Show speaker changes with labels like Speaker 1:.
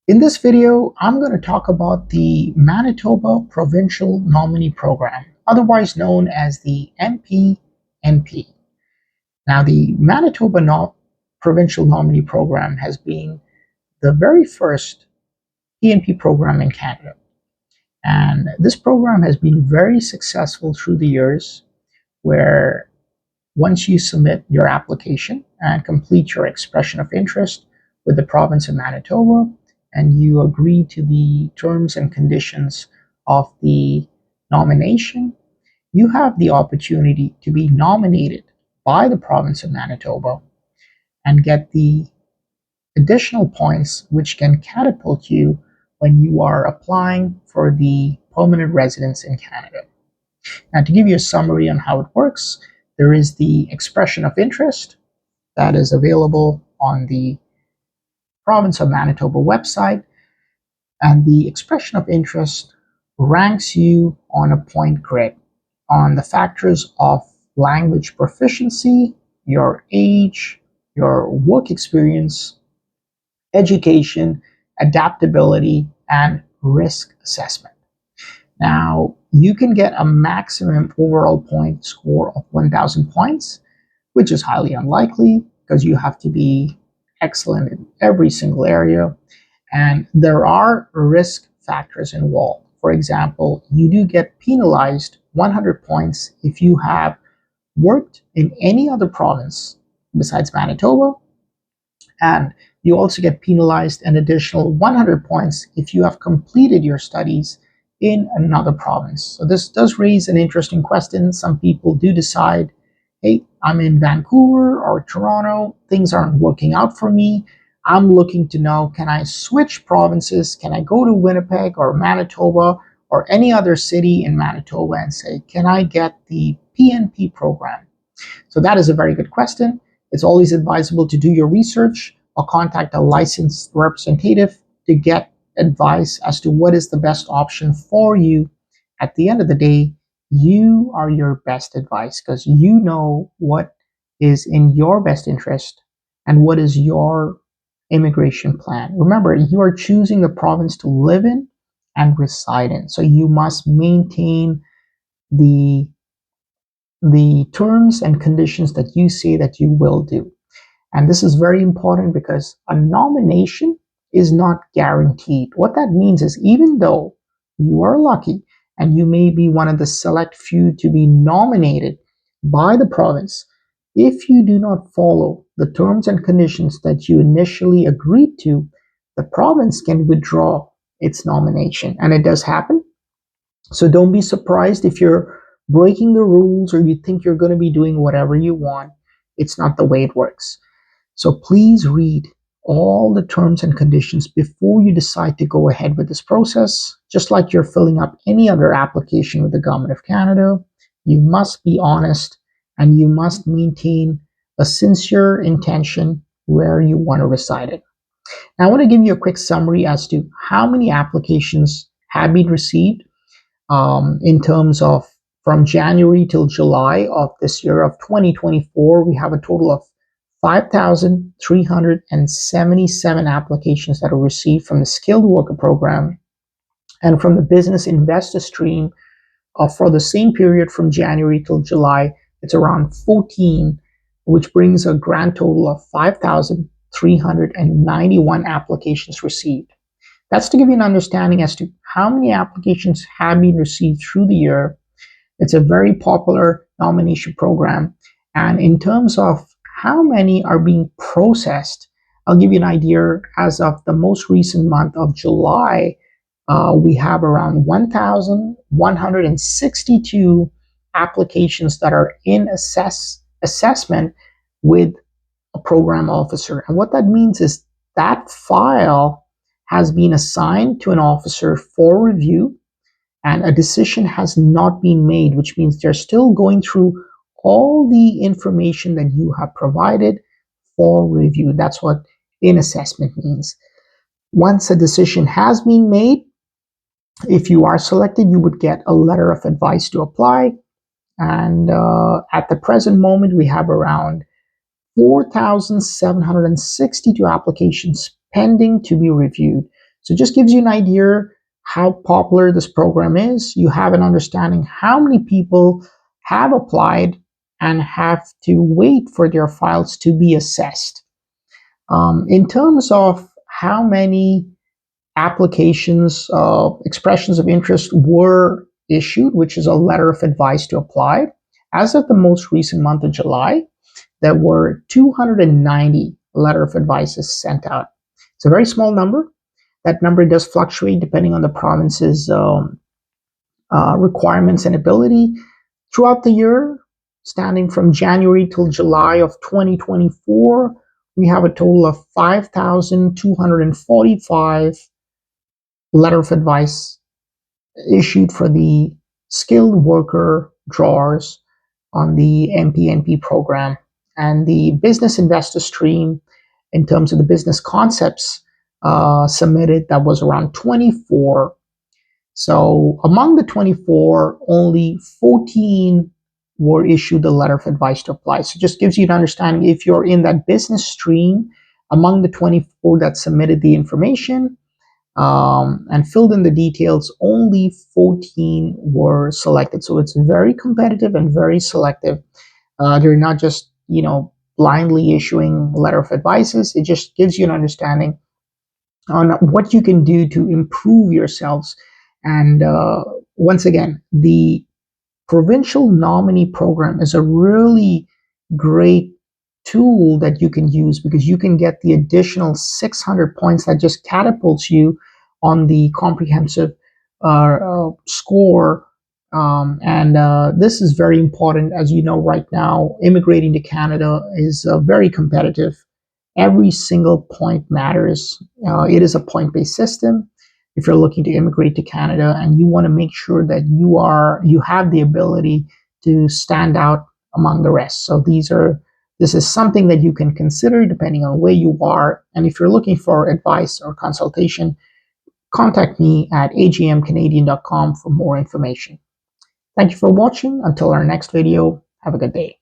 Speaker 1: In this video, I'm going to talk about the Manitoba Provincial Nominee Program, otherwise known as the MPNP. Now, the Manitoba Provincial Nominee Program has been the very first PNP program in Canada. And this program has been very successful through the years, where once you submit your application and complete your expression of interest with the province of Manitoba, and you agree to the terms and conditions of the nomination, you have the opportunity to be nominated by the province of Manitoba and get the additional points which can catapult you when you are applying for the permanent residence in Canada. Now, to give you a summary on how it works, there is the expression of interest that is available on the province of Manitoba website, and the expression of interest ranks you on a point grid on the factors of language proficiency, your age, your work experience, education, adaptability, and risk assessment. Now, you can get a maximum overall point score of 1,000 points, which is highly unlikely because you have to be excellent in every single area. And there are risk factors involved. For example, you do get penalized 100 points if you have worked in any other province besides Manitoba, and you also get penalized an additional 100 points if you have completed your studies in another province. So this does raise an interesting question. Some people do decide, hey, I'm in Vancouver or Toronto, things aren't working out for me. I'm looking to know, can I switch provinces? Can I go to Winnipeg or Manitoba or any other city in Manitoba and say, can I get the PNP program? So that is a very good question. It's always advisable to do your research or contact a licensed representative to get advice as to what is the best option for you. At the end of the day, you are your best advice because you know what is in your best interest and what is your immigration plan. Remember, you are choosing the province to live in and reside in. So you must maintain the terms and conditions that you say that you will do. And this is very important because a nomination is not guaranteed. What that means is even though you are lucky and you may be one of the select few to be nominated by the province, if you do not follow the terms and conditions that you initially agreed to, the province can withdraw its nomination. And it does happen. So don't be surprised if you're breaking the rules or you think you're going to be doing whatever you want. It's not the way it works. So please read all the terms and conditions before you decide to go ahead with this process. Just like you're filling up any other application with the Government of Canada, you must be honest and you must maintain a sincere intention where you want to reside in. Now, I want to give you a quick summary as to how many applications have been received in terms of from January till July of this year of 2024. We have a total of 5,377 applications that are received from the skilled worker program, and from the business investor stream for the same period from January till July, it's around 14, which brings a grand total of 5,391 applications received. That's to give you an understanding as to how many applications have been received through the year. It's a very popular nomination program. And in terms of how many are being processed, I'll give you an idea. As of the most recent month of July, we have around 1,162 applications that are in assessment with a program officer. And what that means is that file has been assigned to an officer for review and a decision has not been made, which means they're still going through all the information that you have provided for review. That's what in assessment means. Once a decision has been made, if you are selected, you would get a letter of advice to apply. And at the present moment, we have around 4,762 applications pending to be reviewed. So it just gives you an idea how popular this program is. You have an understanding how many people have applied and have to wait for their files to be assessed. In terms of how many applications, expressions of interest were issued, which is a letter of advice to apply, as of the most recent month of July, there were 290 letter of advices sent out. It's a very small number. That number does fluctuate depending on the province's requirements and ability. Throughout the year, standing from January till July of 2024, we have a total of 5,245 letter of advice issued for the skilled worker drawers on the MPNP program. And the business investor stream, in terms of the business concepts submitted, that was around 24. So among the 24, only 14 were issued the letter of advice to apply. So it just gives you an understanding, if you're in that business stream, among the 24 that submitted the information and filled in the details, only 14 were selected. So it's very competitive and very selective. They're not just, blindly issuing letter of advices. It just gives you an understanding on what you can do to improve yourselves. And once again, the provincial nominee program is a really great tool that you can use, because you can get the additional 600 points that just catapults you on the comprehensive score. And this is very important. As you know, right now, immigrating to Canada is very competitive. Every single point matters. It is a point-based system. If you're looking to immigrate to Canada and you want to make sure that you have the ability to stand out among the rest. So this is something that you can consider depending on where you are. And if you're looking for advice or consultation, contact me at agmcanadian.com for more information. Thank you for watching. Until our next video, have a good day.